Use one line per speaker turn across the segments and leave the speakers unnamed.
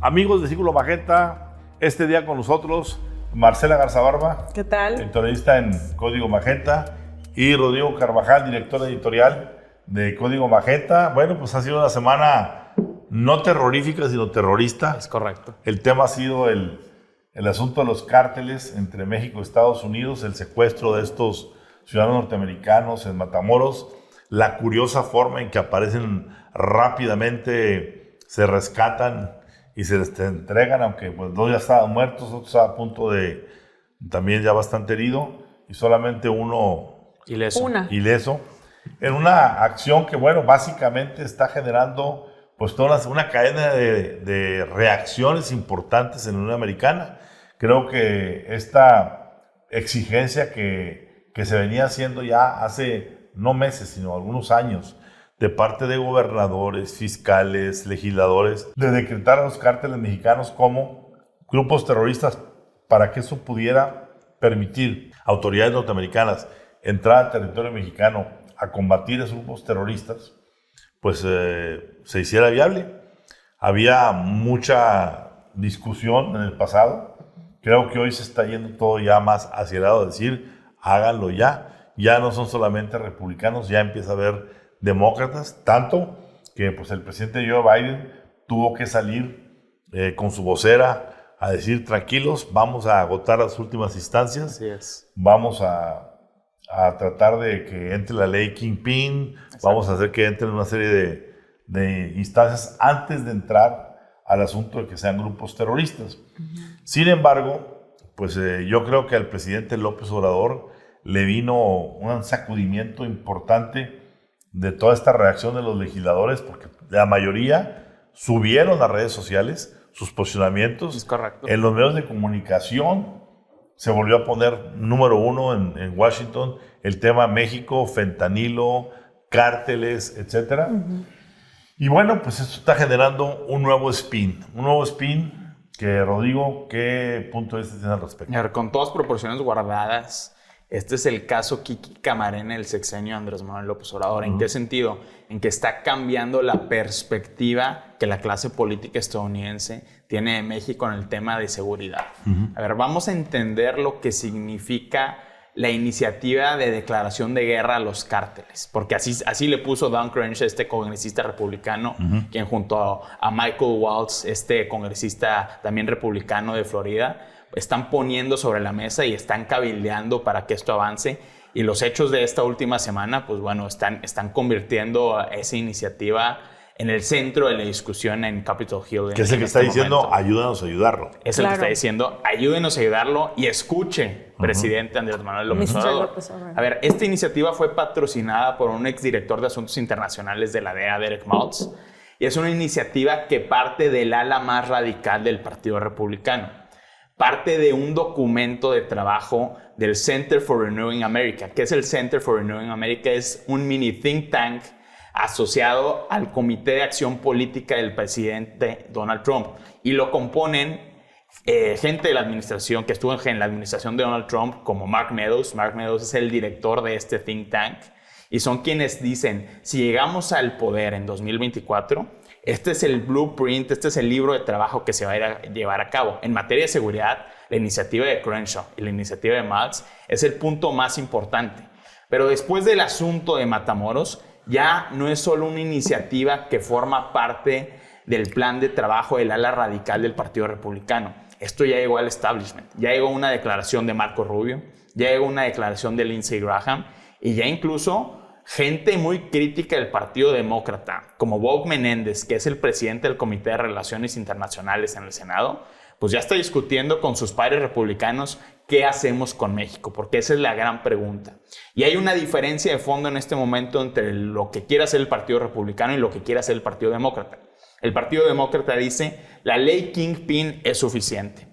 Amigos de Círculo Magenta, este día con nosotros Marcela Garzabarba,
¿qué tal?
editorialista en Código Magenta, y Rodrigo Carvajal, director editorial de Código Magenta. Bueno, pues ha sido una semana no terrorífica, sino terrorista.
Es correcto.
El tema ha sido el asunto de los cárteles entre México y Estados Unidos, el secuestro de estos ciudadanos norteamericanos en Matamoros, la curiosa forma en que aparecen rápidamente, se rescatan y se les entregan, aunque pues, dos ya estaban muertos, otro estaba a punto de también ya bastante herido, y solamente uno ileso, en una acción que, bueno, básicamente está generando pues toda una cadena de reacciones importantes en la Unión Americana. Creo que esta exigencia que se venía haciendo ya hace no meses, sino algunos años, de parte de gobernadores, fiscales, legisladores, de decretar a los cárteles mexicanos como grupos terroristas para que eso pudiera permitir a autoridades norteamericanas entrar al territorio mexicano a combatir a esos grupos terroristas, pues se hiciera viable. Había mucha discusión en el pasado. Creo que hoy se está yendo todo ya más hacia el lado de decir, háganlo ya. Ya no son solamente republicanos, ya empieza a haber demócratas, tanto que pues, el presidente Joe Biden tuvo que salir con su vocera a decir, tranquilos, vamos a agotar las últimas instancias.
Así es.
Vamos a tratar de que entre la ley Kingpin. Exacto. Vamos a hacer que entren una serie de instancias antes de entrar al asunto de que sean grupos terroristas. Uh-huh. Sin embargo, pues yo creo que al presidente López Obrador le vino un sacudimiento importante de toda esta reacción de los legisladores, porque la mayoría subieron a redes sociales sus posicionamientos.
Es correcto.
En los medios de comunicación se volvió a poner número uno en Washington el tema México, fentanilo, cárteles, etc. Uh-huh. Y bueno, pues esto está generando un nuevo spin que, Rodrigo, ¿qué punto de vista tiene al respecto?
A ver, con todas proporciones guardadas, este es el caso Kiki Camarena del sexenio Andrés Manuel López Obrador. ¿En qué sentido? En que está cambiando la perspectiva que la clase política estadounidense tiene de México en el tema de seguridad. Uh-huh. A ver, vamos a entender lo que significa la iniciativa de declaración de guerra a los cárteles, porque así le puso Don Crenshaw, este congresista republicano, uh-huh, quien junto a Michael Waltz, este congresista también republicano de Florida, están poniendo sobre la mesa y están cabildeando para que esto avance. Y los hechos de esta última semana, pues bueno, están convirtiendo esa iniciativa en el centro de la discusión en Capitol Hill.
Que es el que está diciendo, ayúdanos a ayudarlo.
Es el que está diciendo, ayúdenos a ayudarlo y escuche, uh-huh, presidente Andrés Manuel López Obrador. A ver, esta iniciativa fue patrocinada por un exdirector de Asuntos Internacionales de la DEA, Derek Maltz, y es una iniciativa que parte del ala más radical del Partido Republicano. Parte de un documento de trabajo del Center for Renewing America. ¿Qué es el Center for Renewing America? Es un mini think tank asociado al Comité de Acción Política del presidente Donald Trump. Y lo componen gente de la administración, que estuvo en la administración de Donald Trump, como Mark Meadows. Mark Meadows es el director de este think tank. Y son quienes dicen, si llegamos al poder en 2024... este es el blueprint, este es el libro de trabajo que se va a llevar a cabo. En materia de seguridad, la iniciativa de Crenshaw y la iniciativa de Maltz es el punto más importante. Pero después del asunto de Matamoros, ya no es solo una iniciativa que forma parte del plan de trabajo del ala radical del Partido Republicano. Esto ya llegó al establishment. Ya llegó una declaración de Marco Rubio, ya llegó una declaración de Lindsey Graham y ya incluso gente muy crítica del Partido Demócrata, como Bob Menéndez, que es el presidente del Comité de Relaciones Internacionales en el Senado, pues ya está discutiendo con sus pares republicanos qué hacemos con México, porque esa es la gran pregunta. Y hay una diferencia de fondo en este momento entre lo que quiere hacer el Partido Republicano y lo que quiere hacer el Partido Demócrata. El Partido Demócrata dice, la ley Kingpin es suficiente,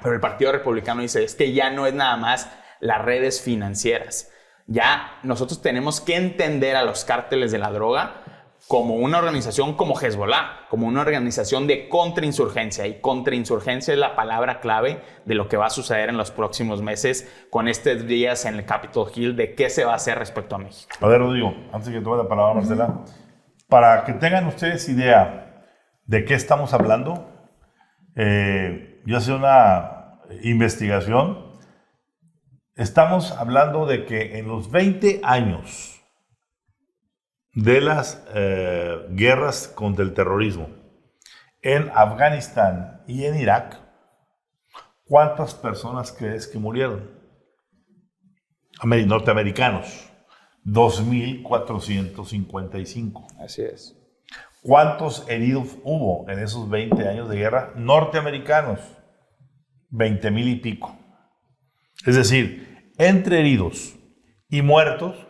pero el Partido Republicano dice, es que ya no es nada más las redes financieras. Ya nosotros tenemos que entender a los cárteles de la droga como una organización como Hezbollah, como una organización de contrainsurgencia. Y contrainsurgencia es la palabra clave de lo que va a suceder en los próximos meses con estos días en el Capitol Hill, de qué se va a hacer respecto a México.
A ver, Rodrigo, antes de que tome la palabra, Marcela, para que tengan ustedes idea de qué estamos hablando, yo hice una investigación. Estamos hablando de que en los 20 años de las guerras contra el terrorismo en Afganistán y en Irak, ¿cuántas personas crees que murieron? Norteamericanos. 2.455.
Así es.
¿Cuántos heridos hubo en esos 20 años de guerra norteamericanos? 20,000 y pico. Es decir, entre heridos y muertos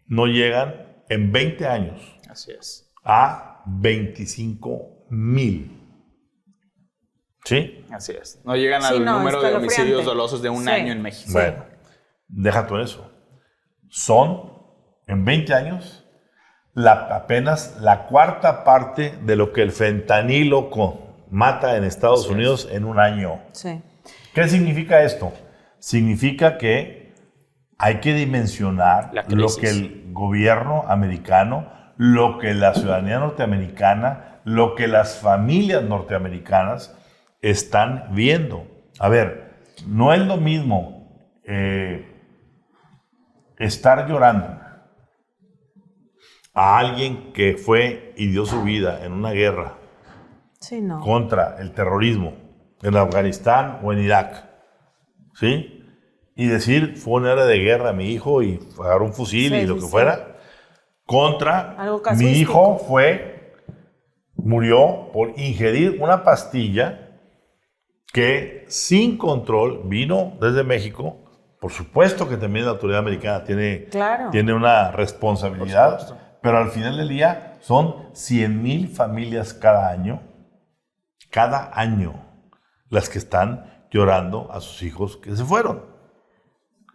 no llegan en 20 años.
Así es.
A 25,000. ¿Sí?
Así es. No llegan al número de homicidios dolosos de un año en México.
Bueno, deja tú eso. Son, en 20 años, apenas la cuarta parte de lo que el fentanilo mata en Estados Unidos en un año.
Sí.
¿Qué significa esto? Significa que hay que dimensionar lo que el gobierno americano, lo que la ciudadanía norteamericana, lo que las familias norteamericanas están viendo. A ver, no es lo mismo estar llorando a alguien que fue y dio su vida en una guerra contra el terrorismo en Afganistán o en Irak, ¿sí? Y decir, fue una era de guerra mi hijo y agarró un fusil y lo que fuera, contra mi hijo murió por ingerir una pastilla que sin control vino desde México. Por supuesto que también la autoridad americana tiene una responsabilidad, pero al final del día son 100,000 familias cada año, las que están llorando a sus hijos que se fueron.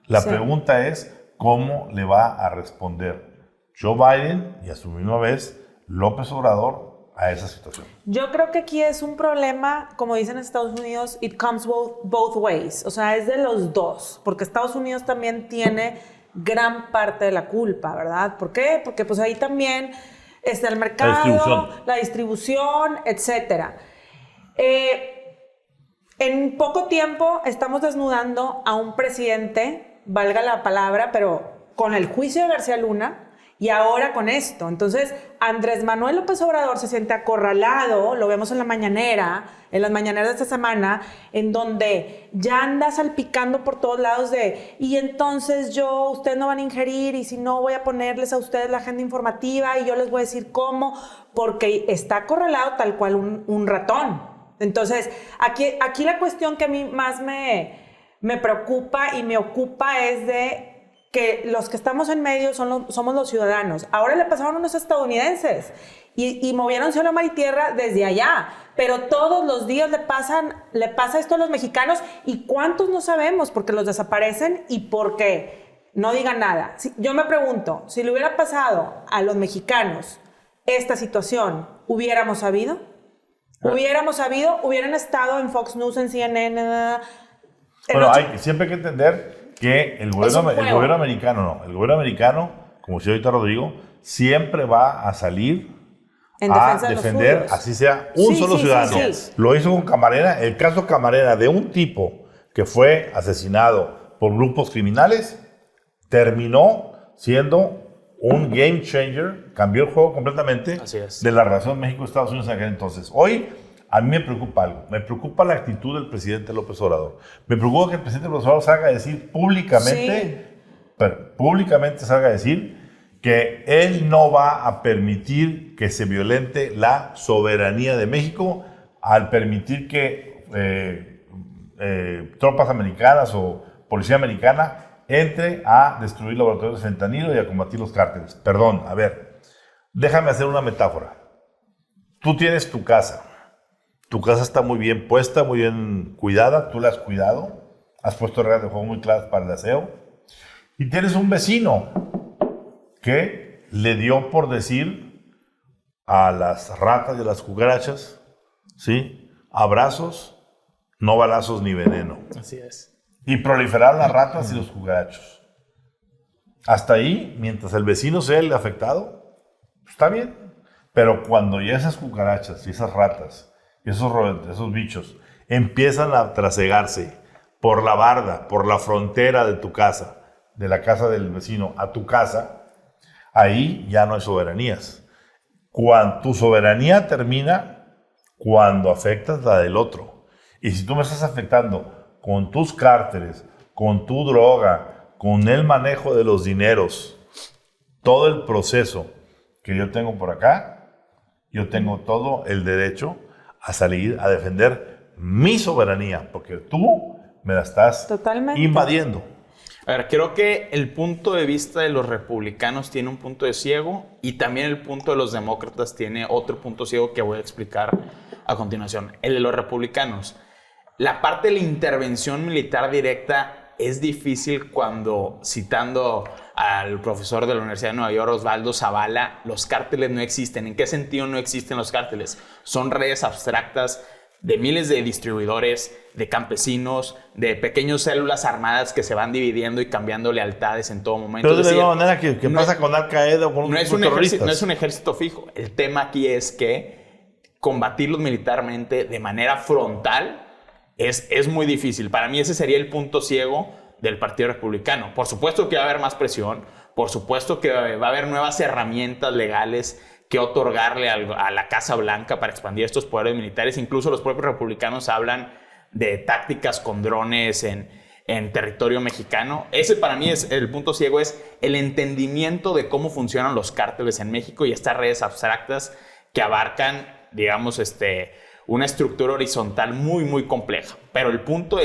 La pregunta es, ¿cómo le va a responder Joe Biden y a su misma vez López Obrador a esa situación?
Yo creo que aquí es un problema, como dicen en Estados Unidos, it comes both ways. O sea, es de los dos, porque Estados Unidos también tiene gran parte de la culpa, ¿verdad? ¿Por qué? Porque pues ahí también está el mercado, la distribución, etcétera. En poco tiempo estamos desnudando a un presidente, valga la palabra, pero con el juicio de García Luna, y ahora con esto. Entonces, Andrés Manuel López Obrador se siente acorralado, lo vemos en las mañaneras de esta semana, en donde ya anda salpicando por todos lados y entonces ustedes no van a ingerir, y si no voy a ponerles a ustedes la agenda informativa y yo les voy a decir cómo, porque está acorralado tal cual un ratón. Entonces, aquí la cuestión que a mí más me preocupa y me ocupa es de que los que estamos en medio somos los ciudadanos. Ahora le pasaron a unos estadounidenses y movieron cielo, mar y tierra desde allá, pero todos los días le pasa esto a los mexicanos, y cuántos no sabemos porque los desaparecen y porque no digan nada. Yo me pregunto, si le hubiera pasado a los mexicanos esta situación, ¿hubiéramos sabido? ¿Hubieran estado en Fox News, en CNN?
Bueno, siempre hay que entender que el gobierno americano, como decía ahorita Rodrigo, siempre va a salir a defender, así sea, un solo ciudadano. Sí. Lo hizo con Camarena. El caso Camarena, de un tipo que fue asesinado por grupos criminales, terminó siendo un game changer, cambió el juego completamente de la relación México-Estados Unidos en aquel entonces. Hoy, a mí me preocupa algo. Me preocupa la actitud del presidente López Obrador. Me preocupa que el presidente López Obrador salga a decir públicamente salga a decir que él no va a permitir que se violente la soberanía de México al permitir que tropas americanas o policía americana entre a destruir laboratorios de fentanilo y a combatir los cárteles. Perdón, a ver, déjame hacer una metáfora. Tú tienes tu casa. Tu casa está muy bien puesta, muy bien cuidada, tú la has cuidado, has puesto reglas de juego muy claras para el aseo, y tienes un vecino que le dio por decir a las ratas y a las cucarachas, ¿sí? Abrazos, no balazos ni veneno.
Así es.
Y proliferar las ratas y los cucarachos. Hasta ahí, mientras el vecino sea el afectado, está bien. Pero cuando ya esas cucarachas y esas ratas esos bichos empiezan a trasegarse por la barda, por la frontera de tu casa, de la casa del vecino a tu casa, ahí ya no hay soberanías. Tu soberanía termina cuando afectas la del otro. Y si tú me estás afectando con tus cárteles, con tu droga, con el manejo de los dineros, todo el proceso que yo tengo por acá, yo tengo todo el derecho a salir a defender mi soberanía, porque tú me la estás invadiendo.
A ver, creo que el punto de vista de los republicanos tiene un punto de ciego y también el punto de los demócratas tiene otro punto ciego que voy a explicar a continuación. El de los republicanos. La parte de la intervención militar directa es difícil cuando, citando al profesor de la Universidad de Nueva York, Osvaldo Zavala, los cárteles no existen. ¿En qué sentido no existen los cárteles? Son redes abstractas de miles de distribuidores, de campesinos, de pequeñas células armadas que se van dividiendo y cambiando lealtades en todo momento.
Pero de la misma manera que pasa con Al-Qaeda o con
los terroristas. No es un ejército fijo. El tema aquí es que combatirlos militarmente de manera frontal es muy difícil. Para mí ese sería el punto ciego del Partido Republicano. Por supuesto que va a haber más presión, por supuesto que va a haber nuevas herramientas legales que otorgarle a la Casa Blanca para expandir estos poderes militares. Incluso los propios republicanos hablan de tácticas con drones en territorio mexicano. Ese para mí es el punto ciego, es el entendimiento de cómo funcionan los cárteles en México y estas redes abstractas que abarcan, digamos, una estructura horizontal muy, muy compleja. Pero el punto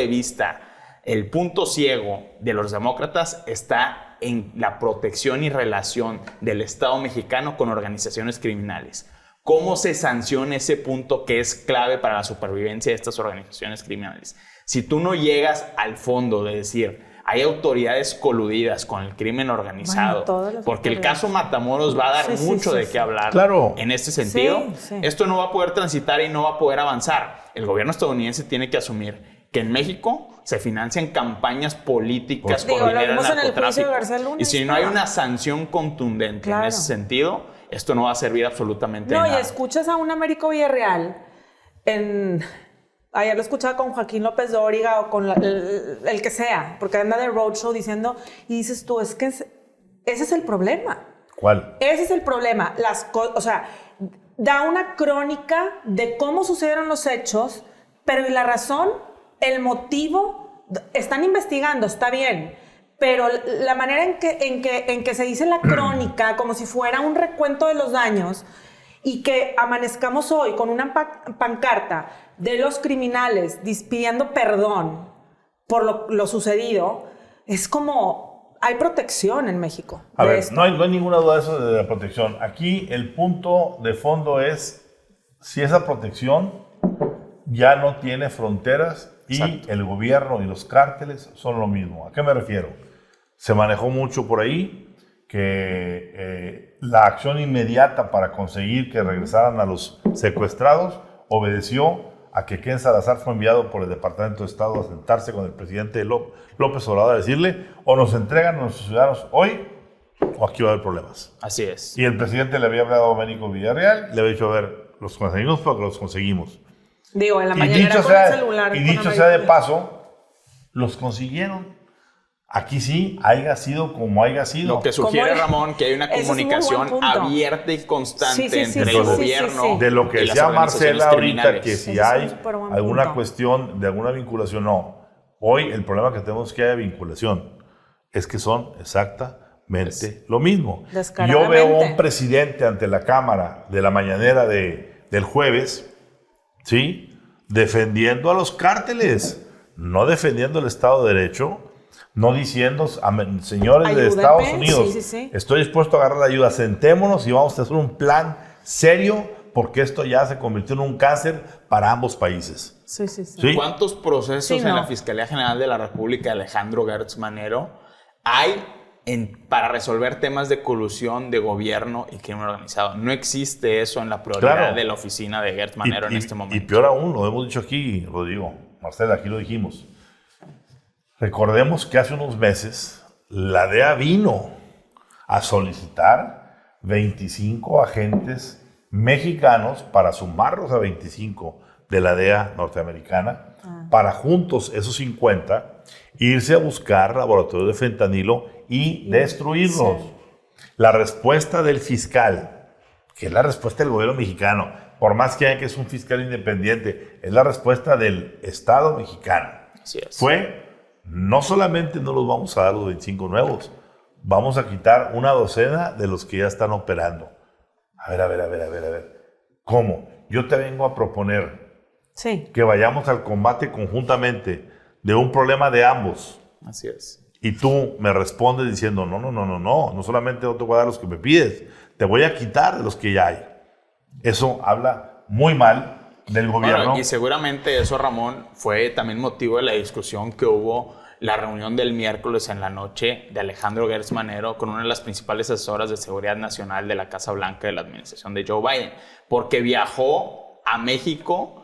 ciego de los demócratas está en la protección y relación del Estado mexicano con organizaciones criminales. ¿Cómo se sanciona ese punto que es clave para la supervivencia de estas organizaciones criminales? Si tú no llegas al fondo de decir, hay autoridades coludidas con el crimen organizado, porque el caso Matamoros va a dar mucho de qué hablar en este sentido, esto no va a poder transitar y no va a poder avanzar. El gobierno estadounidense tiene que asumir que en México se financian campañas políticas con dinero del narcotráfico. Y si no hay una sanción contundente en ese sentido, esto no va a servir absolutamente de nada.
No, y escuchas a un Américo Villarreal, ayer lo escuchaba con Joaquín López Dóriga o con el que sea, porque anda de roadshow diciendo, y dices tú, es que ese es el problema.
¿Cuál?
Ese es el problema. O sea, da una crónica de cómo sucedieron los hechos, pero ¿y la razón? El motivo, están investigando, está bien, pero la manera en que se dice la crónica, como si fuera un recuento de los daños, y que amanezcamos hoy con una pancarta de los criminales pidiendo perdón por lo sucedido, es como, hay protección en México.
A ver, no hay ninguna duda de eso de la protección. Aquí el punto de fondo es si esa protección ya no tiene fronteras y el gobierno y los cárteles son lo mismo. ¿A qué me refiero? Se manejó mucho por ahí que la acción inmediata para conseguir que regresaran a los secuestrados obedeció a que Ken Salazar fue enviado por el Departamento de Estado a sentarse con el presidente López Obrador a decirle o nos entregan a nuestros ciudadanos hoy o aquí va a haber problemas.
Así es.
Y el presidente le había hablado a Américo Villarreal, le había dicho, a ver, los conseguimos porque los conseguimos.
Digo, en la mañana con el celular.
Y dicho sea de paso, los consiguieron. Aquí sí, haya sido como haya sido.
Lo que sugiere Ramón, que hay una comunicación abierta y constante entre el gobierno
de lo que
y
decía
las
Marcela ahorita,
criminales.
que si hay alguna cuestión de alguna vinculación, no. Hoy el problema que tenemos es que haya vinculación. Es que son exactamente lo mismo. Yo veo a un presidente ante la Cámara de la mañanera del jueves, ¿sí? Defendiendo a los cárteles, no defendiendo el Estado de Derecho, no diciendo, señores Ayúdenme. De Estados Unidos, estoy dispuesto a agarrar la ayuda, sentémonos y vamos a hacer un plan serio, porque esto ya se convirtió en un cáncer para ambos países.
¿Sí? ¿Cuántos procesos en la Fiscalía General de la República de Alejandro Gertz Manero hay para resolver temas de colusión de gobierno y crimen organizado? No existe eso en la prioridad de la oficina de Gertz Manero en este momento.
Y peor aún, lo hemos dicho aquí, Rodrigo, Marcela, aquí lo dijimos. Recordemos que hace unos meses la DEA vino a solicitar 25 agentes mexicanos para sumarlos a 25 de la DEA norteamericana para juntos, esos 50, irse a buscar laboratorios de fentanilo y destruirlos. Sí. La respuesta del fiscal, que es la respuesta del gobierno mexicano, por más que haya que es un fiscal independiente, es la respuesta del Estado mexicano.
Así es.
Fue, no solamente no los vamos a dar los 25 nuevos, vamos a quitar una docena de los que ya están operando. A ver. ¿Cómo? Yo te vengo a proponer que vayamos al combate conjuntamente de un problema de ambos.
Así es.
Y tú me respondes diciendo, no solamente no te voy a dar los que me pides, te voy a quitar de los que ya hay. Eso habla muy mal del gobierno.
Bueno, y seguramente eso, Ramón, fue también motivo de la discusión que hubo la reunión del miércoles en la noche de Alejandro Gertz Manero con una de las principales asesoras de seguridad nacional de la Casa Blanca de la administración de Joe Biden, porque viajó a México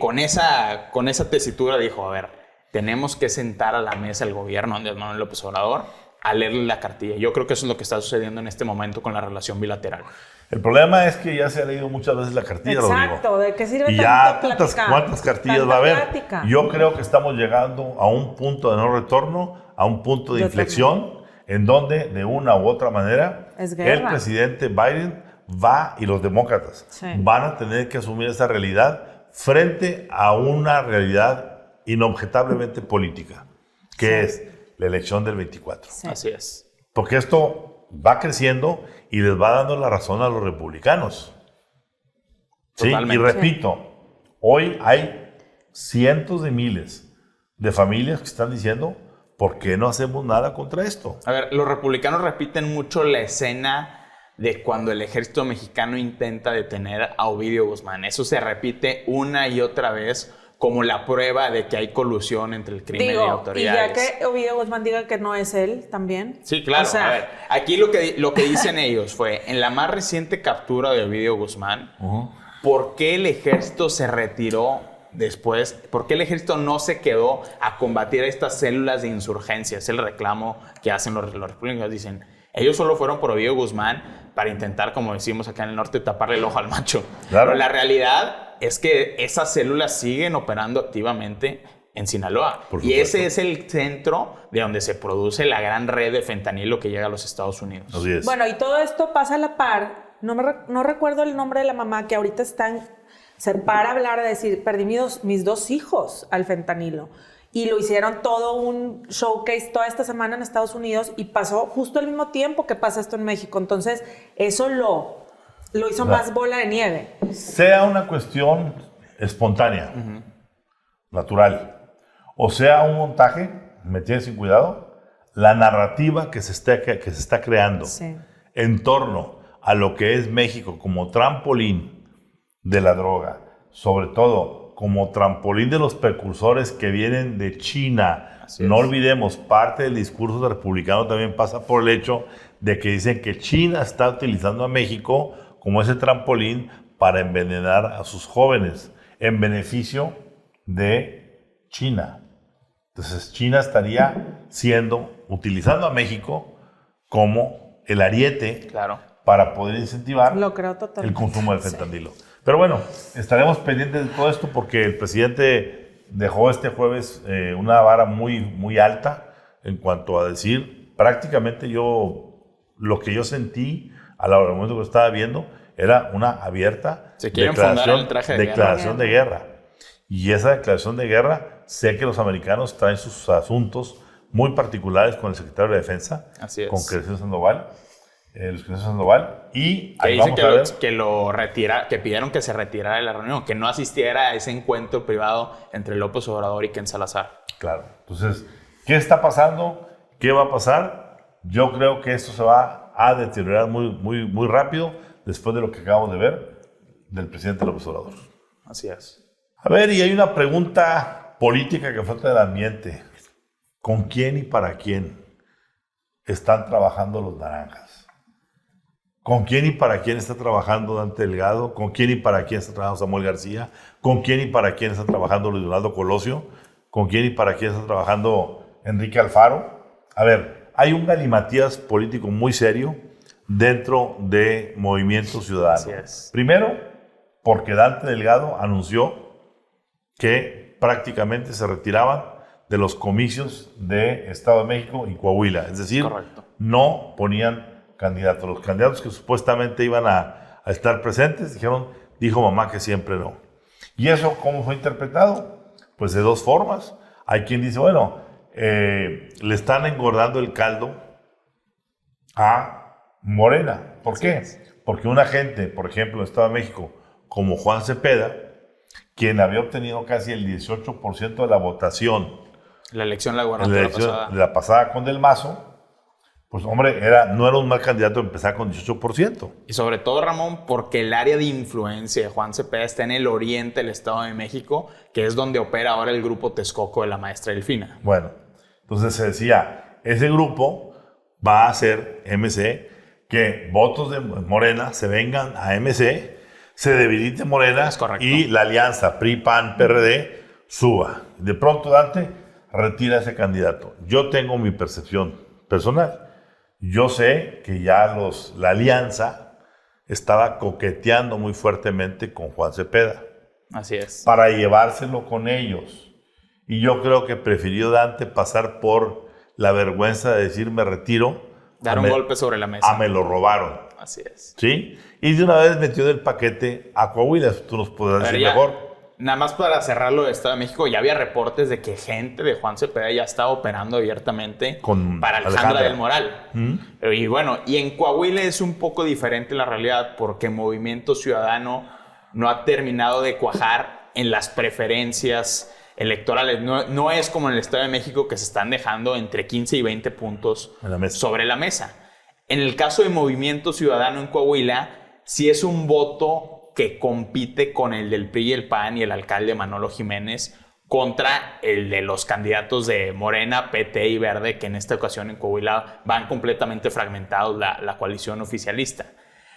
con esa tesitura. Dijo, a ver, tenemos que sentar a la mesa el gobierno de Andrés Manuel López Obrador a leerle la cartilla. Yo creo que eso es lo que está sucediendo en este momento con la relación bilateral.
El problema es que ya se ha leído muchas veces la cartilla,
Exacto,
Rodrigo.
¿de qué sirve
y
tanto
ya cuántas cartillas
tanta
va a haber?
plática.
Yo creo que estamos llegando a un punto de no retorno, a un punto de inflexión, en donde de una u otra manera el presidente Biden va y los demócratas van a tener que asumir esa realidad frente a una realidad inobjetablemente política, que es la elección del 24.
Sí. Así es.
Porque esto va creciendo y les va dando la razón a los republicanos. ¿Sí? Y repito, hoy hay cientos de miles de familias que están diciendo, ¿por qué no hacemos nada contra esto?
A ver, los republicanos repiten mucho la escena de cuando el ejército mexicano intenta detener a Ovidio Guzmán. Eso se repite una y otra vez como la prueba de que hay colusión entre el crimen y autoridades.
Y ya que Ovidio Guzmán diga que no es él también.
Sí, claro. O sea, a ver, aquí lo que dicen ellos fue, en la más reciente captura de Ovidio Guzmán, ¿por qué el ejército se retiró después? ¿Por qué el ejército no se quedó a combatir a estas células de insurgencia? Es el reclamo que hacen los republicanos. Dicen, ellos solo fueron por Ovidio Guzmán para intentar, como decimos acá en el norte, taparle el ojo al macho. Claro. Pero la realidad es que esas células siguen operando activamente en Sinaloa. Y ese es el centro de donde se produce la gran red de fentanilo que llega a los Estados Unidos.
Así es.
Bueno, y todo esto pasa a la par. No recuerdo el nombre de la mamá que ahorita se para a hablar de decir, perdí mis dos hijos al fentanilo. Y lo hicieron todo un showcase toda esta semana en Estados Unidos y pasó justo al mismo tiempo que pasa esto en México. Entonces, eso lo hizo más bola de nieve.
Sea una cuestión espontánea, natural, o sea un montaje, me tienes sin cuidado, la narrativa que se está creando en torno a lo que es México como trampolín de la droga, sobre todo como trampolín de los precursores que vienen de China. No olvidemos, parte del discurso republicano también pasa por el hecho de que dicen que China está utilizando a México como ese trampolín para envenenar a sus jóvenes en beneficio de China. Entonces China estaría utilizando a México como el ariete para poder incentivar el consumo de fentanilo. Pero bueno, estaremos pendientes de todo esto porque el presidente dejó este jueves una vara muy, muy alta en cuanto a decir, prácticamente lo que yo sentí al momento que lo estaba viendo era una abierta declaración de guerra. Y esa declaración de guerra, sé que los americanos traen sus asuntos muy particulares con el secretario de Defensa, con Crescencio Sandoval. Y
que dicen que pidieron que se retirara de la reunión, que no asistiera a ese encuentro privado entre López Obrador y Ken Salazar.
Claro. Entonces, ¿qué está pasando? ¿Qué va a pasar? Yo creo que esto se va a deteriorar muy, muy, muy rápido después de lo que acabamos de ver del presidente López Obrador.
Así es.
A ver, y hay una pregunta política que falta del ambiente. ¿Con quién y para quién están trabajando los naranjas? ¿Con quién y para quién está trabajando Dante Delgado? ¿Con quién y para quién está trabajando Samuel García? ¿Con quién y para quién está trabajando Luis Donaldo Colosio? ¿Con quién y para quién está trabajando Enrique Alfaro? A ver, hay un galimatías político muy serio dentro de Movimiento Ciudadano.
Así es.
Primero, porque Dante Delgado anunció que prácticamente se retiraban de los comicios de Estado de México y Coahuila. Es decir,
correcto,
no ponían candidatos. Los candidatos que supuestamente iban a estar presentes dijo mamá que siempre no. ¿Y eso cómo fue interpretado? Pues de dos formas. Hay quien dice, bueno, le están engordando el caldo a Morena. ¿Por qué? Porque una gente, por ejemplo, en el Estado de México, como Juan Cepeda, quien había obtenido casi el 18% de la votación,
la elección de la gubernatura pasada.
La pasada con Del Mazo, pues hombre, no era un mal candidato empezar con 18%.
Y sobre todo, Ramón, porque el área de influencia de Juan Cepeda está en el oriente del Estado de México, que es donde opera ahora el grupo Texcoco de la maestra Delfina.
Bueno, entonces se decía, ese grupo va a hacer MC, que votos de Morena se vengan a MC, se debilite Morena y la alianza PRI-PAN-PRD suba. De pronto Dante retira a ese candidato. Yo tengo mi percepción personal. Yo sé que ya la alianza estaba coqueteando muy fuertemente con Juan Cepeda.
Así es.
Para llevárselo con ellos. Y yo creo que prefirió Dante pasar por la vergüenza de decir me retiro.
Dar un golpe sobre la mesa.
Me lo robaron.
Así es.
¿Sí? Y de una vez metió del paquete a Coahuila. Tú nos podrás decir mejor.
Nada más para cerrarlo de Estado de México, ya había reportes de que gente de Juan Cepeda ya estaba operando abiertamente para Alejandra del Moral. Y bueno, y en Coahuila es un poco diferente la realidad porque Movimiento Ciudadano no ha terminado de cuajar en las preferencias electorales. No es como en el Estado de México que se están dejando entre 15 y 20 puntos sobre la mesa. En el caso de Movimiento Ciudadano en Coahuila, sí es un voto que compite con el del PRI y el PAN y el alcalde Manolo Jiménez contra el de los candidatos de Morena, PT y Verde, que en esta ocasión en Coahuila van completamente fragmentados la coalición oficialista.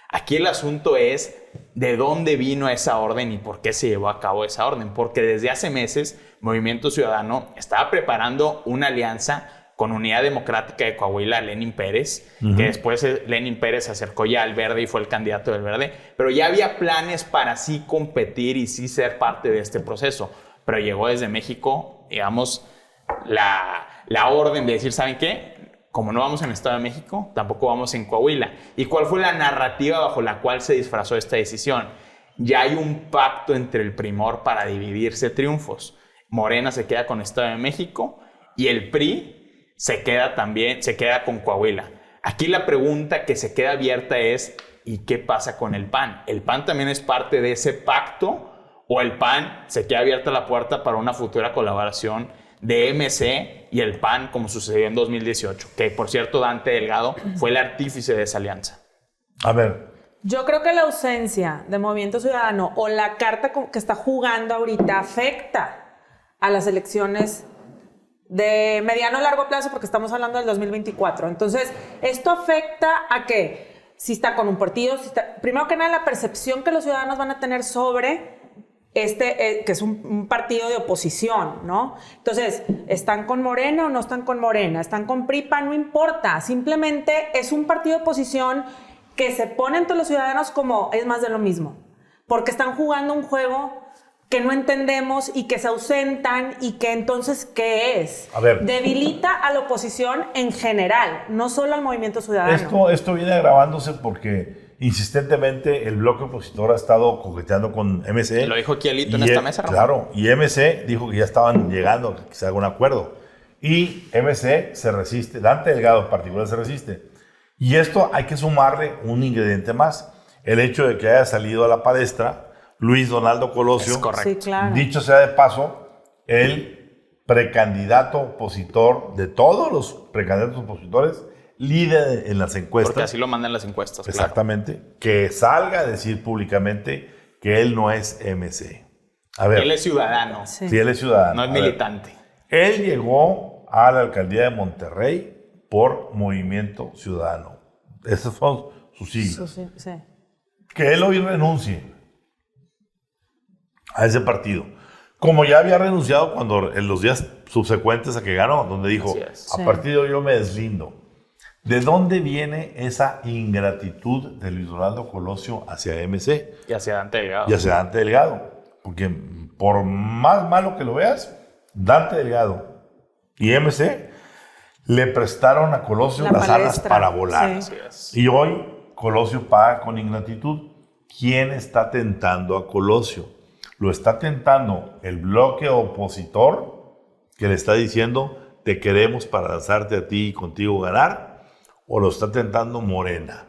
Aquí el asunto es de dónde vino esa orden y por qué se llevó a cabo esa orden. Porque desde hace meses Movimiento Ciudadano estaba preparando una alianza con Unidad Democrática de Coahuila, Lenin Pérez, que después Lenin Pérez se acercó ya al Verde y fue el candidato del Verde, pero ya había planes para sí competir y sí ser parte de este proceso. Pero llegó desde México, digamos, la orden de decir, ¿saben qué? Como no vamos en el Estado de México, tampoco vamos en Coahuila. ¿Y cuál fue la narrativa bajo la cual se disfrazó esta decisión? Ya hay un pacto entre el Primor para dividirse triunfos. Morena se queda con Estado de México y el PRI se queda con Coahuila. Aquí la pregunta que se queda abierta es, ¿y qué pasa con el PAN? ¿El PAN también es parte de ese pacto? ¿O el PAN se queda abierta la puerta para una futura colaboración de MC y el PAN como sucedió en 2018? Que, por cierto, Dante Delgado fue el artífice de esa alianza.
A ver.
Yo creo que la ausencia de Movimiento Ciudadano o la carta que está jugando ahorita afecta a las elecciones de mediano a largo plazo, porque estamos hablando del 2024. Entonces, esto afecta a que si está con un partido, primero que nada la percepción que los ciudadanos van a tener sobre que es un partido de oposición, ¿no? Entonces, ¿están con Morena o no están con Morena? ¿Están con PRI, PAN? No importa, simplemente es un partido de oposición que se pone entre los ciudadanos como es más de lo mismo, porque están jugando un juego que no entendemos y que se ausentan y que entonces, ¿qué es?
A ver.
Debilita a la oposición en general, no solo al Movimiento Ciudadano.
Esto viene agravándose porque insistentemente el bloque opositor ha estado coqueteando con MC.
Lo dijo aquí Alito en esta mesa, Ramón.
Claro, y MC dijo que ya estaban llegando, que se haga un acuerdo. Y MC se resiste, Dante Delgado en particular se resiste. Y esto hay que sumarle un ingrediente más, el hecho de que haya salido a la palestra Luis Donaldo Colosio,
es correcto.
Sí, claro.
Dicho sea de paso, el precandidato opositor de todos los precandidatos opositores, líder en las encuestas.
Porque así lo mandan las encuestas.
Exactamente. Claro. Que salga a decir públicamente que él no es MC. A ver.
Él es ciudadano.
Sí, él es ciudadano.
No es militante.
Él llegó a la alcaldía de Monterrey por Movimiento Ciudadano. Esos son sus siglas.
Sí.
Que él hoy renuncie a ese partido. Como ya había renunciado cuando en los días subsecuentes a que ganó, donde dijo, a partir de hoy yo me deslindo. ¿De dónde viene esa ingratitud de Luis Donaldo Colosio hacia MC?
Y hacia Dante Delgado.
Y hacia Dante Delgado. Porque por más malo que lo veas, Dante Delgado y MC le prestaron a Colosio las alas para volar.
Sí.
Y hoy Colosio paga con ingratitud. ¿Quién está tentando a Colosio? Lo está tentando el bloque opositor que le está diciendo te queremos para lanzarte a ti y contigo ganar, o lo está tentando Morena.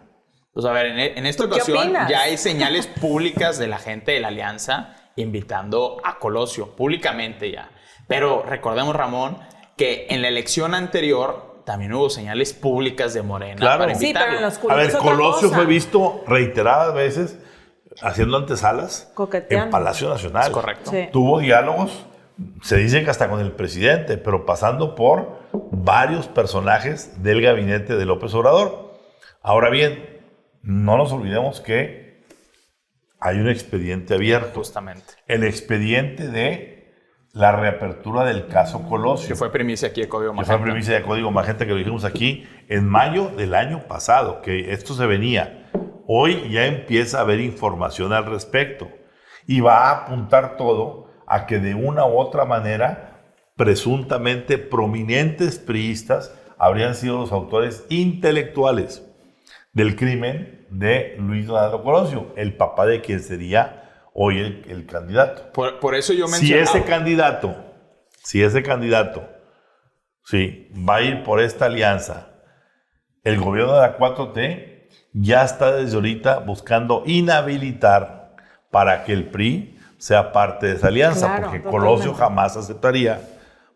Pues a ver, en esta ocasión ya hay señales públicas de la gente de la alianza invitando a Colosio, públicamente ya. Pero recordemos, Ramón, que en la elección anterior también hubo señales públicas de Morena para invitarlo.
Sí, pero en los
a ver, Colosio fue visto reiteradas veces haciendo antesalas en Palacio Nacional.
Es correcto.
Sí.
Tuvo diálogos, se dice que hasta con el presidente, pero pasando por varios personajes del gabinete de López Obrador. Ahora bien, no nos olvidemos que hay un expediente abierto.
Justamente.
El expediente de la reapertura del caso Colosio.
Que fue primicia aquí de Código Magenta.
Que fue primicia de Código Magenta, que lo dijimos aquí en mayo del año pasado, que esto se venía. Hoy ya empieza a haber información al respecto y va a apuntar todo a que de una u otra manera, presuntamente prominentes priistas habrían sido los autores intelectuales del crimen de Luis Donaldo Colosio, el papá de quien sería hoy el candidato.
Por eso yo mencionaba...
Si ese candidato va a ir por esta alianza, el gobierno de la 4T ya está desde ahorita buscando inhabilitar para que el PRI sea parte de esa alianza,
claro,
porque
totalmente.
Colosio jamás aceptaría,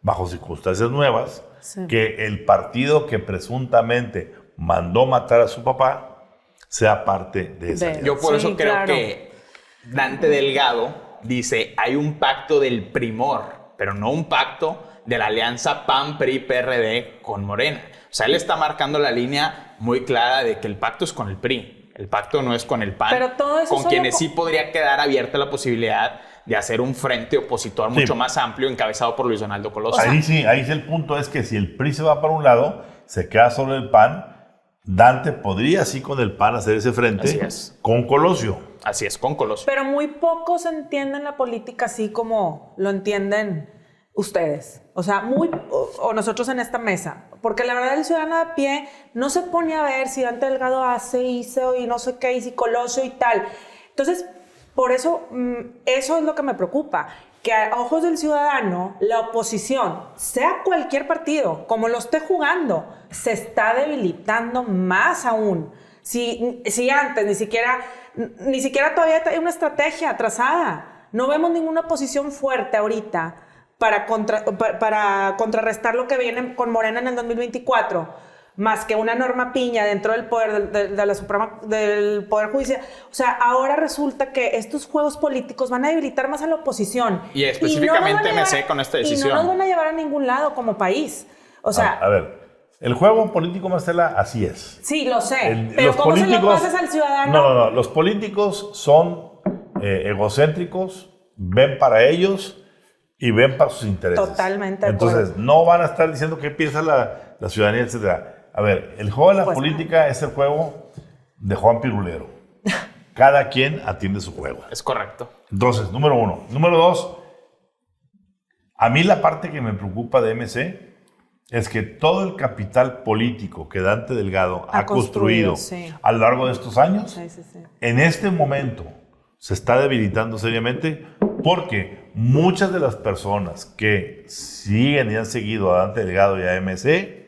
bajo circunstancias nuevas, que el partido que presuntamente mandó matar a su papá sea parte de esa alianza.
Yo por eso creo que Dante Delgado dice, hay un pacto del primor, pero no un pacto de la alianza PAN-PRI-PRD con Morena. O sea, él está marcando la línea muy clara de que el pacto es con el PRI. El pacto no es con el PAN,
pero todo eso
con quienes sí podría quedar abierta la posibilidad de hacer un frente opositor mucho más amplio encabezado por Luis Donaldo Colosio.
Ahí sí el punto es que si el PRI se va para un lado, se queda solo el PAN, Dante podría sí con el PAN hacer ese frente con Colosio.
Así es, con Colosio.
Pero muy pocos entienden la política así como lo entienden ustedes. O sea, o nosotros en esta mesa. Porque la verdad el ciudadano de a pie no se pone a ver si Dante Delgado hizo y no sé qué, y si Colosio y tal. Entonces, por eso, eso es lo que me preocupa. Que a ojos del ciudadano, la oposición, sea cualquier partido, como lo esté jugando, se está debilitando más aún. Si antes ni siquiera todavía hay una estrategia trazada. No vemos ninguna oposición fuerte ahorita para contrarrestar lo que viene con Morena en el 2024, más que una Norma Piña dentro del poder de la Suprema, del Poder Judicial. O sea, ahora resulta que estos juegos políticos van a debilitar más a la oposición.
Y específicamente MC con esta decisión.
Y no nos van a llevar a ningún lado como país. O sea...
A ver, el juego político, Marcela, así es.
Sí, lo sé. Pero ¿cómo se lo pasas al ciudadano?
No. Los políticos son egocéntricos, ven para ellos y ven para sus intereses.
Totalmente.
Entonces, no van a estar diciendo qué piensa la ciudadanía, etcétera. A ver, el juego de la política es el juego de Juan Pirulero. Cada quien atiende su juego.
Es correcto.
Entonces, número uno. Número dos, a mí la parte que me preocupa de MC es que todo el capital político que Dante Delgado ha construido a lo largo de estos años, en este momento se está debilitando seriamente porque muchas de las personas que siguen y han seguido a Dante Delgado y a MC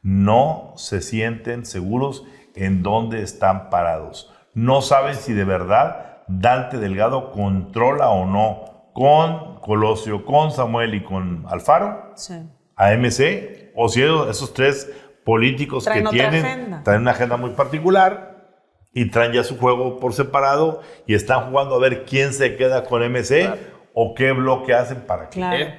no se sienten seguros en dónde están parados. No saben si de verdad Dante Delgado controla o no con Colosio, con Samuel y con Alfaro a MC, o si esos tres políticos traen traen una agenda muy particular y traen ya su juego por separado y están jugando a ver quién se queda con MC o qué bloque hacen para qué.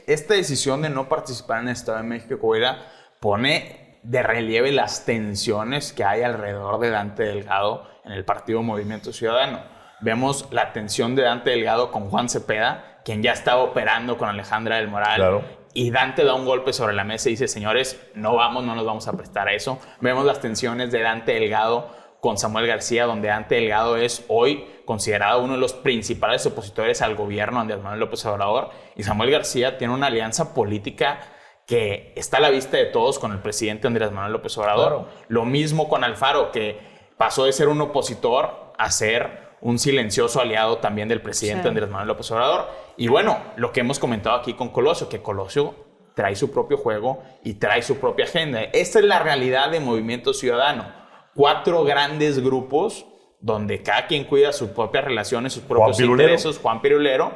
Esta decisión de no participar en el Estado de México, Coahuila, pone de relieve las tensiones que hay alrededor de Dante Delgado en el partido Movimiento Ciudadano. Vemos la tensión de Dante Delgado con Juan Cepeda, quien ya estaba operando con Alejandra del Moral, Y Dante da un golpe sobre la mesa y dice, señores, no nos vamos a prestar a eso. Vemos las tensiones de Dante Delgado con Samuel García, donde Dante Delgado es hoy considerado uno de los principales opositores al gobierno de Andrés Manuel López Obrador. Y Samuel García tiene una alianza política que está a la vista de todos con el presidente Andrés Manuel López Obrador. Claro. Lo mismo con Alfaro, que pasó de ser un opositor a ser un silencioso aliado también del presidente Andrés Manuel López Obrador. Y bueno, lo que hemos comentado aquí con Colosio, que Colosio trae su propio juego y trae su propia agenda. Esta es la realidad de Movimiento Ciudadano. 4 grandes grupos donde cada quien cuida sus propias relaciones, sus propios intereses. Juan Pirulero.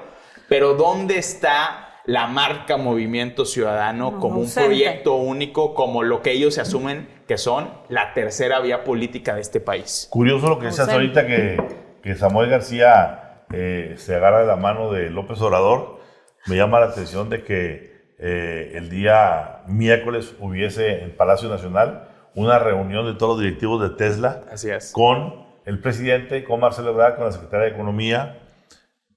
Pero ¿dónde está la marca Movimiento Ciudadano como un proyecto único, como lo que ellos se asumen que son la tercera vía política de este país?
Curioso lo que decías ahorita, que Samuel García se agarra de la mano de López Obrador. Me llama la atención de que el día miércoles hubiese en Palacio Nacional una reunión de todos los directivos de Tesla.
Así es.
Con el presidente, con Marcelo Ebrard, con la secretaria de Economía.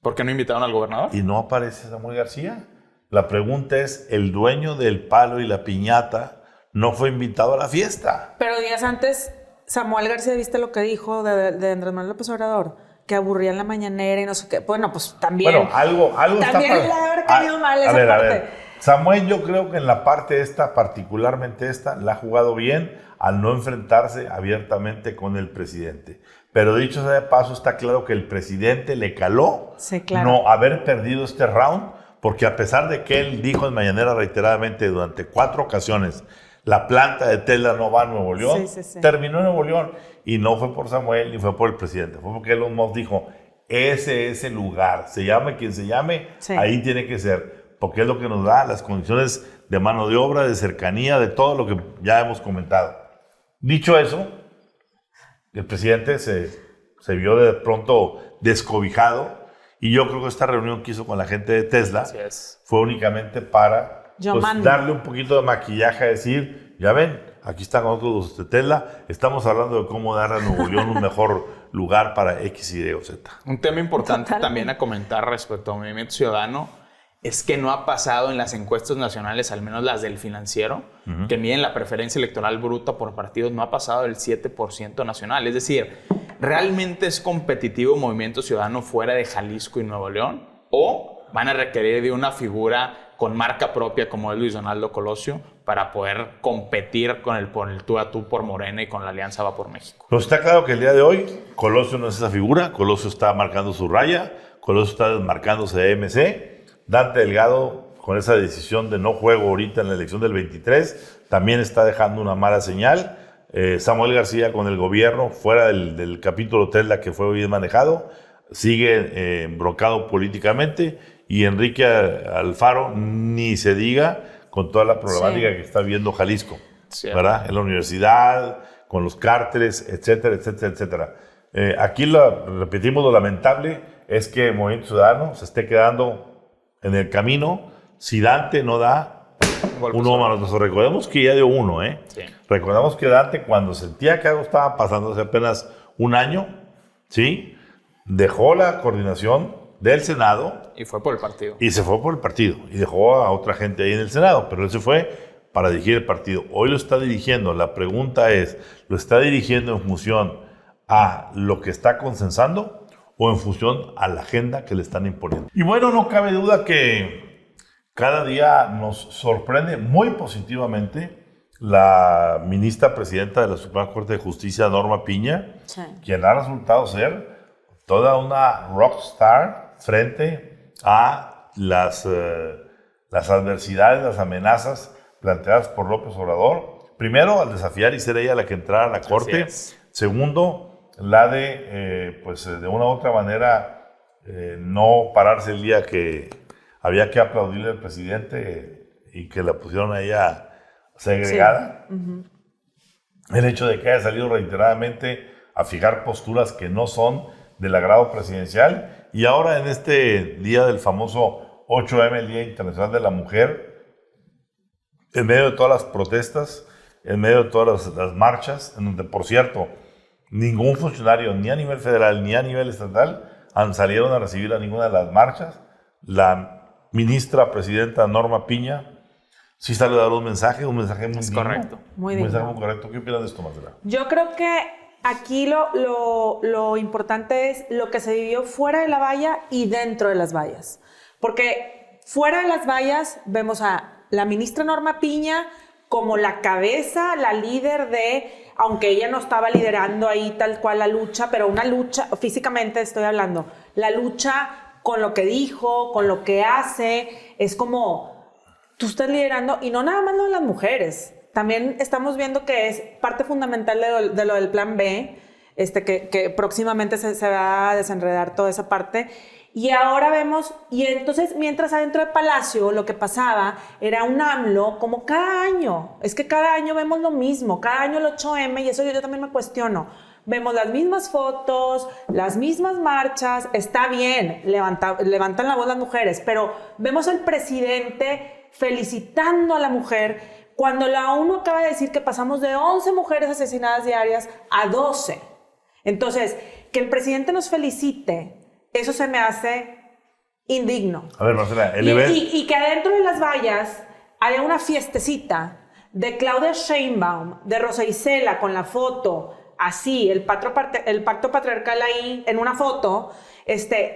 ¿Por qué no invitaron al gobernador?
Y no aparece Samuel García. La pregunta es, ¿el dueño del palo y la piñata no fue invitado a la fiesta?
Pero días antes, Samuel García, ¿viste lo que dijo de Andrés Manuel López Obrador? Que aburría en la mañanera y no sé qué. Bueno, pues también...
Bueno, algo
también le ha haber caído mal esa parte.
A ver. Samuel, yo creo que en la parte esta, particularmente esta, la ha jugado bien al no enfrentarse abiertamente con el presidente. Pero dicho sea de paso, está claro que el presidente le caló no haber perdido este round, porque a pesar de que él dijo en mañanera reiteradamente durante 4 ocasiones, la planta de Tesla no va a Nuevo León, terminó en Nuevo León. Y no fue por Samuel ni fue por el presidente, fue porque Elon Musk dijo, ese es el lugar, se llame quien se llame, ahí tiene que ser, porque es lo que nos da las condiciones de mano de obra, de cercanía, de todo lo que ya hemos comentado. Dicho eso, el presidente se vio de pronto descobijado, y yo creo que esta reunión que hizo con la gente de Tesla fue únicamente para darle un poquito de maquillaje a decir, ya ven, aquí están nosotros de Tesla, estamos hablando de cómo dar a Nuevo León un mejor lugar para X, Y o Z.
Un tema importante también a comentar respecto al Movimiento Ciudadano es que no ha pasado en las encuestas nacionales, al menos las del Financiero, que miden la preferencia electoral bruta por partidos, no ha pasado el 7% nacional. Es decir, ¿realmente es competitivo Movimiento Ciudadano fuera de Jalisco y Nuevo León? ¿O van a requerir de una figura con marca propia como es Luis Donaldo Colosio para poder competir con el tú a tú por Morena y con la Alianza Va por México?
Pero está claro que el día de hoy Colosio no es esa figura, Colosio está marcando su raya, Colosio está desmarcándose de MC, Dante Delgado con esa decisión de no juego ahorita en la elección del 23 también está dejando una mala señal, Samuel García con el gobierno fuera del capítulo Tesla que fue bien manejado, sigue embroncado políticamente, y Enrique Alfaro ni se diga con toda la problemática que está viendo Jalisco, ¿verdad? En la universidad, con los cárteles, etcétera, etcétera, etcétera. Aquí repetimos, lo lamentable es que el Movimiento Ciudadano se esté quedando en el camino si Dante no da uno manotazo. Recordemos que ya dio uno, Recordemos que Dante, cuando sentía que algo estaba pasando hace apenas un año, dejó la coordinación del Senado.
Y fue por el partido.
Y se fue por el partido. Y dejó a otra gente ahí en el Senado. Pero él se fue para dirigir el partido. Hoy lo está dirigiendo. La pregunta es, ¿lo está dirigiendo en función a lo que está consensando o en función a la agenda que le están imponiendo? Y bueno, no cabe duda que cada día nos sorprende muy positivamente la ministra presidenta de la Suprema Corte de Justicia, Norma Piña, quien ha resultado ser toda una rockstar frente a las adversidades, las amenazas planteadas por López Obrador. Primero, al desafiar y ser ella la que entrara a la Corte. Segundo, la de, de una u otra manera, no pararse el día que había que aplaudirle al presidente y que la pusieron a ella segregada. El hecho de que haya salido reiteradamente a fijar posturas que no son del agrado presidencial, y ahora en este día del famoso 8M, el Día Internacional de la Mujer, en medio de todas las protestas, en medio de todas las marchas, en donde, por cierto, ningún funcionario, ni a nivel federal ni a nivel estatal, salieron a recibir a ninguna de las marchas. La ministra presidenta Norma Piña Sí sale a dar un mensaje muy
Es
digno.
correcto.
Muy
Un
digno.
mensaje muy correcto. ¿Qué opinas de esto, Marcela?
Yo creo que aquí lo importante es lo que se vivió fuera de la valla y dentro de las vallas. Porque fuera de las vallas vemos a la ministra Norma Piña como la cabeza, la líder de, aunque ella no estaba liderando ahí tal cual la lucha, pero una lucha, físicamente estoy hablando, la lucha con lo que dijo, con lo que hace, es como tú estás liderando, y no nada más lo de las mujeres. También estamos viendo que es parte fundamental de lo del plan B, que próximamente se va a desenredar toda esa parte. Y ahora vemos, y entonces mientras adentro de Palacio lo que pasaba era un AMLO como cada año. Es que cada año vemos lo mismo, cada año el 8M, y eso yo también me cuestiono. Vemos las mismas fotos, las mismas marchas, está bien, levantan la voz las mujeres, pero vemos al presidente felicitando a la mujer cuando la ONU acaba de decir que pasamos de 11 mujeres asesinadas diarias a 12. Entonces, que el presidente nos felicite, eso se me hace indigno.
A ver, Marcela,
y que adentro de las vallas haya una fiestecita de Claudia Sheinbaum, de Rosa Isela con la foto, así, el pacto patriarcal ahí en una foto,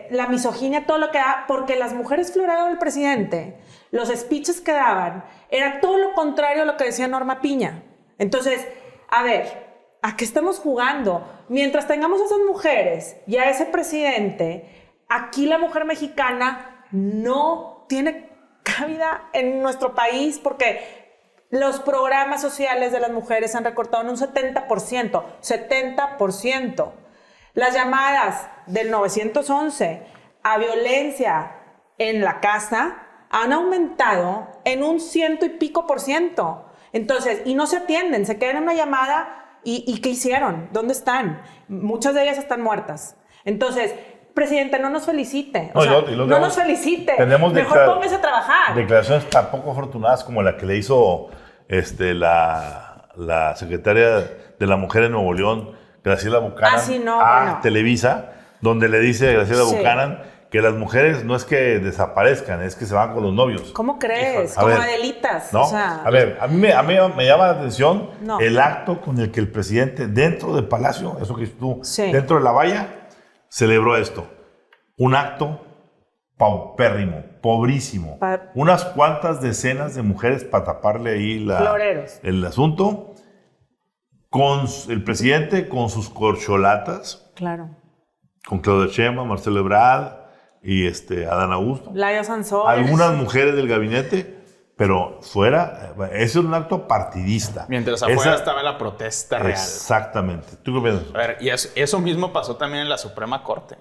la misoginia, todo lo que da, porque las mujeres florearon al presidente, los speeches que daban, era todo lo contrario a lo que decía Norma Piña. Entonces, a ver, ¿a qué estamos jugando? Mientras tengamos a esas mujeres y a ese presidente, aquí la mujer mexicana no tiene cabida en nuestro país porque los programas sociales de las mujeres se han recortado en un 70%. 70%. Las llamadas del 911 a violencia en la casa han aumentado en un 100 y pico %. Entonces, y no se atienden, se quedan en una llamada. ¿Y qué hicieron? ¿Dónde están? Muchas de ellas están muertas. Entonces, presidente, no nos felicite. No nos felicite. Mejor póngase a trabajar.
Declaraciones tan poco afortunadas como la que le hizo la secretaria de la Mujer en Nuevo León, Graciela Buchanan, a Televisa, donde le dice a Graciela Buchanan que las mujeres no es que desaparezcan, es que se van con los novios.
¿Cómo crees? Como Adelitas.
¿No? A ver, a mí me llama la atención el acto con el que el presidente, dentro del Palacio, eso que tú, dentro de la valla, celebró esto. Un acto paupérrimo, pobrísimo. Unas cuantas decenas de mujeres para taparle ahí el asunto. Con el presidente, con sus corcholatas.
Claro.
Con Claudia Sheinbaum, Marcelo Ebrard y Adán Augusto.
Laia Sansores.
Algunas mujeres del gabinete, pero fuera, eso es un acto partidista.
Mientras afuera estaba la protesta real.
Exactamente. ¿Tú qué piensas?
A ver, y eso mismo pasó también en la Suprema Corte.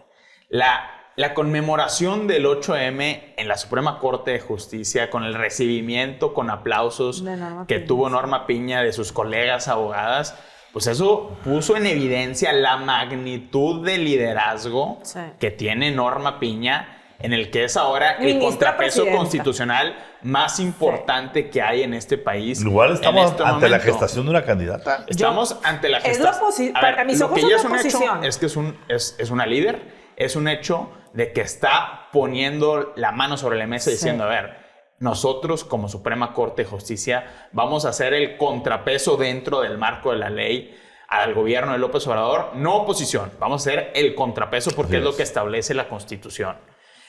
La conmemoración del 8M en la Suprema Corte de Justicia, con el recibimiento, con aplausos que tuvo Norma Piña de sus colegas abogadas, pues eso puso en evidencia la magnitud de liderazgo que tiene Norma Piña, en el que es ahora el contrapeso constitucional más importante que hay en este país.
Igual estamos ante la gestación de una candidata.
Estamos ante la gestación.
Para mis ojos es la oposición.
Es que es una líder, es un hecho de que está poniendo la mano sobre la mesa diciendo, a ver, nosotros como Suprema Corte de Justicia vamos a hacer el contrapeso dentro del marco de la ley al gobierno de López Obrador, no oposición, vamos a hacer el contrapeso porque es lo que establece la Constitución.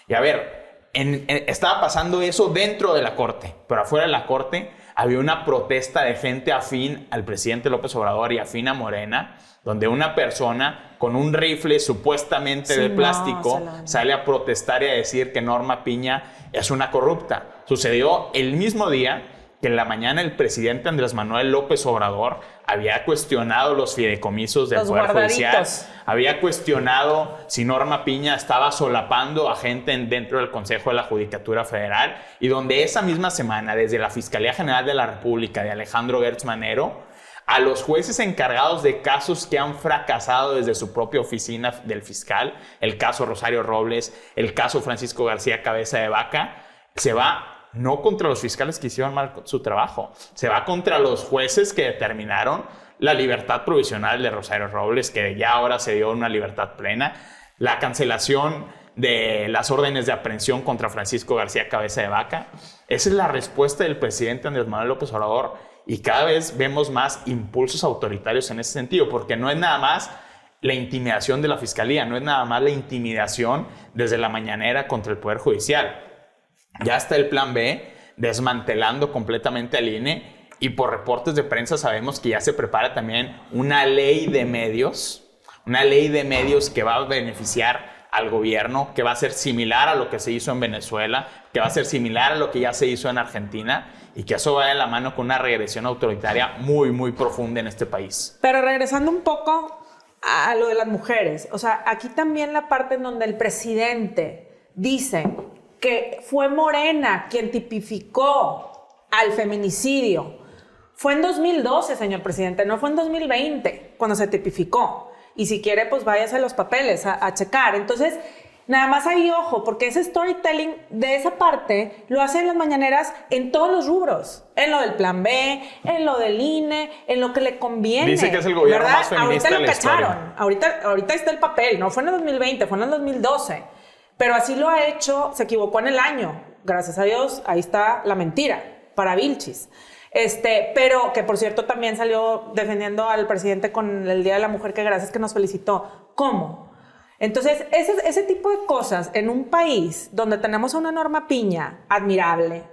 Y a ver, estaba pasando eso dentro de la Corte, pero afuera de la Corte había una protesta de gente afín al presidente López Obrador y afín a Morena, donde una persona con un rifle supuestamente de plástico sale a protestar y a decir que Norma Piña es una corrupta. Sucedió el mismo día que en la mañana el presidente Andrés Manuel López Obrador había cuestionado los fideicomisos del Poder Judicial, había cuestionado si Norma Piña estaba solapando a gente dentro del Consejo de la Judicatura Federal, y donde esa misma semana, desde la Fiscalía General de la República de Alejandro Gertz Manero, a los jueces encargados de casos que han fracasado desde su propia oficina del fiscal, el caso Rosario Robles, el caso Francisco García Cabeza de Vaca, se va no contra los fiscales que hicieron mal su trabajo, se va contra los jueces que determinaron la libertad provisional de Rosario Robles, que ya ahora se dio una libertad plena, la cancelación de las órdenes de aprehensión contra Francisco García Cabeza de Vaca. Esa es la respuesta del presidente Andrés Manuel López Obrador y cada vez vemos más impulsos autoritarios en ese sentido, porque no es nada más la intimidación de la Fiscalía, no es nada más la intimidación desde la mañanera contra el Poder Judicial. Ya está el plan B, desmantelando completamente al INE, y por reportes de prensa sabemos que ya se prepara también una ley de medios que va a beneficiar al gobierno, que va a ser similar a lo que se hizo en Venezuela, que va a ser similar a lo que ya se hizo en Argentina, y que eso va de la mano con una regresión autoritaria muy, muy profunda en este país.
Pero regresando un poco a lo de las mujeres, o sea, aquí también la parte en donde el presidente dice que fue Morena quien tipificó al feminicidio. Fue en 2012, señor presidente, no fue en 2020 cuando se tipificó. Y si quiere, pues váyase a los papeles a checar. Entonces, nada más ahí ojo, porque ese storytelling de esa parte lo hacen las mañaneras en todos los rubros. En lo del plan B, en lo del INE, en lo que le conviene.
Dice que es el gobierno más feminista
de la
historia.
Ahorita lo cacharon. Ahorita está el papel. No fue en el 2020, fue en el 2012. Pero así lo ha hecho, se equivocó en el año. Gracias a Dios, ahí está la mentira para Vilchis. Pero que por cierto también salió defendiendo al presidente con el Día de la Mujer, que gracias que nos felicitó. ¿Cómo? Entonces, ese tipo de cosas en un país donde tenemos a una Norma Piña admirable,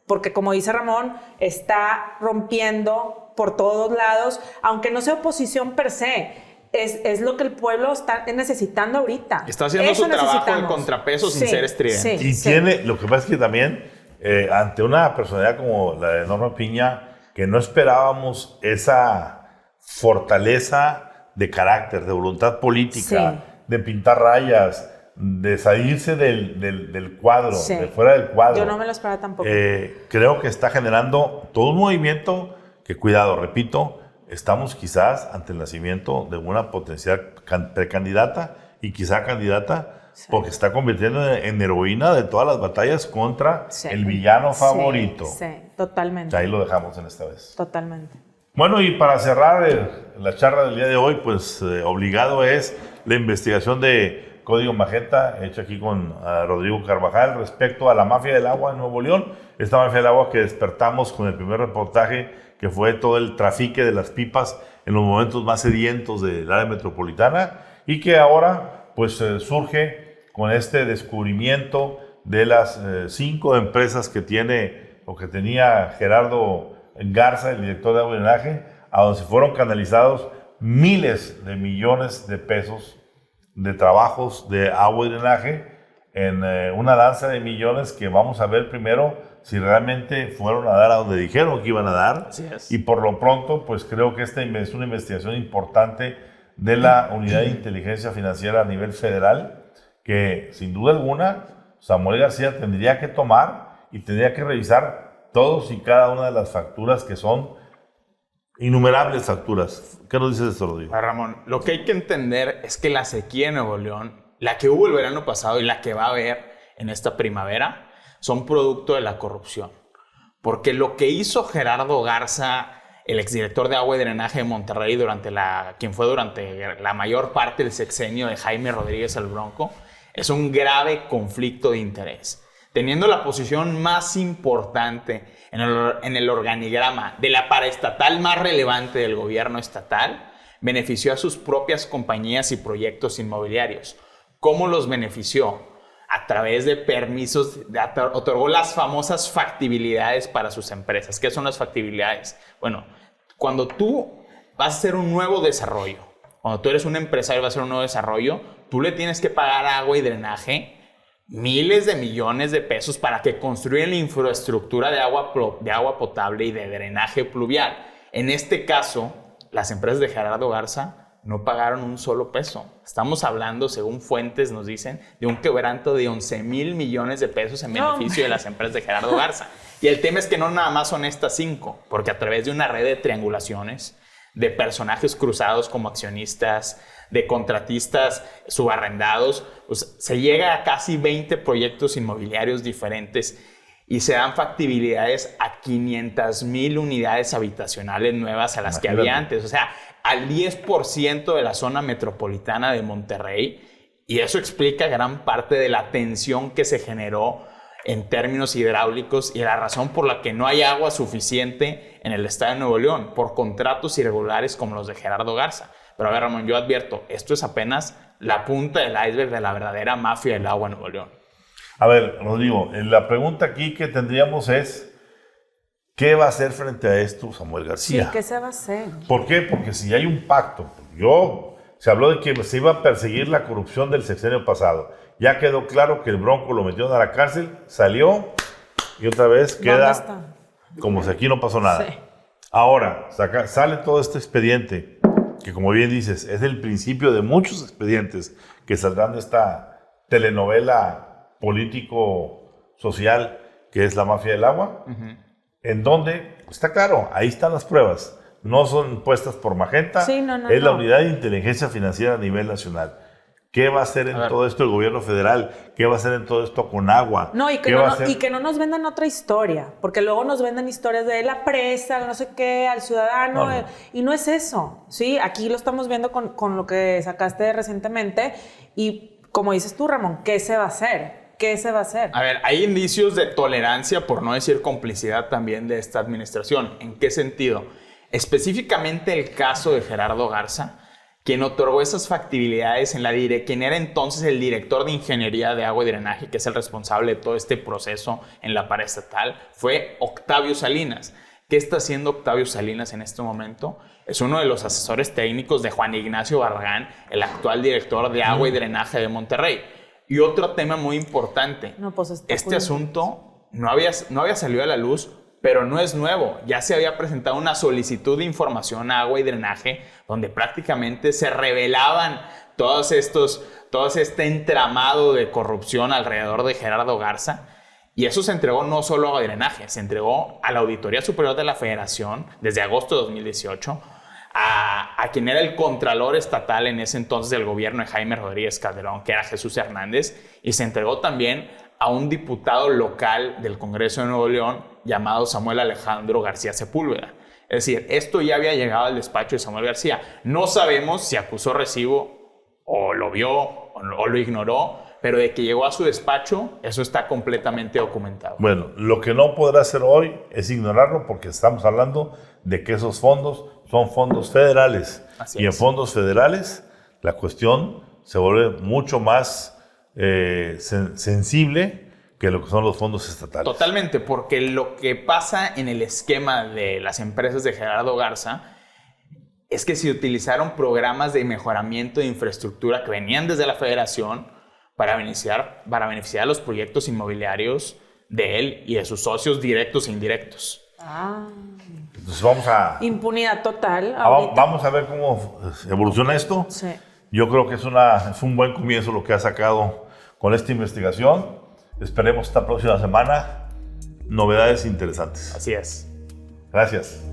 porque como dice Ramón, está rompiendo por todos lados, aunque no sea oposición per se, es lo que el pueblo está necesitando ahorita.
Está haciendo su trabajo de contrapeso sin ser estridente.
Y tiene, lo que pasa es que también, ante una personalidad como la de Norma Piña, que no esperábamos esa fortaleza de carácter, de voluntad política, de pintar rayas, de salirse del cuadro, de fuera del cuadro.
Yo no me lo esperaba tampoco.
Creo que está generando todo un movimiento que, cuidado, repito, estamos quizás ante el nacimiento de una potencial precandidata y quizá candidata, porque se está convirtiendo en heroína de todas las batallas contra el villano favorito.
Sí, totalmente.
Ahí lo dejamos en esta vez.
Totalmente.
Bueno, y para cerrar la charla del día de hoy, pues obligado es la investigación de Código Magenta, hecha aquí con Rodrigo Carvajal, respecto a la mafia del agua en Nuevo León. Esta mafia del agua que despertamos con el primer reportaje, que fue todo el trafique de las pipas en los momentos más sedientos del área metropolitana, y que ahora pues surge con este descubrimiento de las 5 empresas que tiene o que tenía Gerardo Garza, el director de agua y drenaje, a donde se fueron canalizados miles de millones de pesos de trabajos de agua y drenaje en una danza de millones que vamos a ver primero si realmente fueron a dar a donde dijeron que iban a dar.
Así es.
Y por lo pronto, pues creo que esta es una investigación importante de la Unidad de Inteligencia Financiera a nivel federal, que sin duda alguna Samuel García tendría que tomar y tendría que revisar todos y cada una de las facturas, que son innumerables facturas. ¿Qué nos dices de esto, Rodrigo?
Ramón, lo que hay que entender es que la sequía en Nuevo León, la que hubo el verano pasado y la que va a haber en esta primavera, son producto de la corrupción. Porque lo que hizo Gerardo Garza, el exdirector de agua y drenaje de Monterrey, quien fue durante la mayor parte del sexenio de Jaime Rodríguez el Bronco, es un grave conflicto de interés. Teniendo la posición más importante en el organigrama de la paraestatal más relevante del gobierno estatal, benefició a sus propias compañías y proyectos inmobiliarios. ¿Cómo los benefició? A través de permisos, otorgó las famosas factibilidades para sus empresas. ¿Qué son las factibilidades? Bueno, cuando tú vas a hacer un nuevo desarrollo, cuando tú eres un empresario y vas a hacer un nuevo desarrollo, tú le tienes que pagar agua y drenaje miles de millones de pesos para que construyan la infraestructura de agua potable y de drenaje pluvial. En este caso, las empresas de Gerardo Garza no pagaron un solo peso. Estamos hablando, según fuentes nos dicen, de un quebranto de 11,000 millones de pesos en beneficio de las empresas de Gerardo Garza. Y el tema es que no nada más son estas 5, porque a través de una red de triangulaciones, de personajes cruzados como accionistas, de contratistas subarrendados, pues se llega a casi 20 proyectos inmobiliarios diferentes y se dan factibilidades a 500,000 unidades habitacionales nuevas a las que había antes. O sea, al 10% de la zona metropolitana de Monterrey, Y eso explica gran parte de la tensión que se generó en términos hidráulicos y la razón por la que no hay agua suficiente en el estado de Nuevo León por contratos irregulares como los de Gerardo Garza. Pero a ver, Ramón, yo advierto, esto es apenas la punta del iceberg de la verdadera mafia del agua en Nuevo León.
A ver, Rodrigo, la pregunta aquí que tendríamos es, ¿qué va a hacer frente a esto Samuel García?
Sí, ¿qué se va a hacer?
¿Por qué? Porque si hay un pacto, se habló de que se iba a perseguir la corrupción del sexenio pasado. Ya quedó claro que el Bronco lo metieron a la cárcel, salió y otra vez queda como si aquí no pasó nada.
Sí.
Ahora, sale todo este expediente, que como bien dices, es el principio de muchos expedientes que saldrán de esta telenovela político-social que es la mafia del agua, en donde, está claro, ahí están las pruebas. No son puestas por Magenta, es la unidad de inteligencia financiera a nivel nacional. ¿Qué va a hacer en todo esto el gobierno federal? ¿Qué va a hacer en todo esto con agua?
No, y que no nos vendan otra historia, porque luego nos venden historias de la presa, no sé qué, al ciudadano, y no es eso, ¿sí? Aquí lo estamos viendo con lo que sacaste recientemente, y como dices tú, Ramón, ¿qué se va a hacer? ¿Qué se va a hacer?
A ver, hay indicios de tolerancia, por no decir complicidad también de esta administración. ¿En qué sentido? Específicamente el caso de Gerardo Garza, quien otorgó esas factibilidades quien era entonces el director de Ingeniería de Agua y Drenaje, que es el responsable de todo este proceso en la paraestatal, fue Octavio Salinas. ¿Qué está haciendo Octavio Salinas en este momento? Es uno de los asesores técnicos de Juan Ignacio Barragán, el actual director de Agua y Drenaje de Monterrey. Y otro tema muy importante, este asunto no había salido a la luz, pero no es nuevo. Ya se había presentado una solicitud de información a Agua y Drenaje donde prácticamente se revelaban todo este entramado de corrupción alrededor de Gerardo Garza. Y eso se entregó no solo a Agua y Drenaje, se entregó a la Auditoría Superior de la Federación desde agosto de 2018, a quien era el contralor estatal en ese entonces del gobierno de Jaime Rodríguez Calderón, que era Jesús Hernández, y se entregó también a un diputado local del Congreso de Nuevo León llamado Samuel Alejandro García Sepúlveda. Es decir, esto ya había llegado al despacho de Samuel García. No sabemos si acusó recibo o lo vio o lo ignoró, pero de que llegó a su despacho, eso está completamente documentado.
Bueno, lo que no podrá hacer hoy es ignorarlo porque estamos hablando de que esos fondos son fondos federales.
Así
y en
es.
fondos federales la cuestión se vuelve mucho más sensible que lo que son los fondos estatales.
Totalmente, porque lo que pasa en el esquema de las empresas de Gerardo Garza es que se utilizaron programas de mejoramiento de infraestructura que venían desde la federación para beneficiar a los proyectos inmobiliarios de él y de sus socios directos e indirectos.
Entonces vamos a...
Impunidad total.
Vamos a ver cómo evoluciona esto.
Sí.
Yo creo que es un buen comienzo lo que ha sacado con esta investigación. Esperemos esta próxima semana novedades interesantes.
Así es.
Gracias.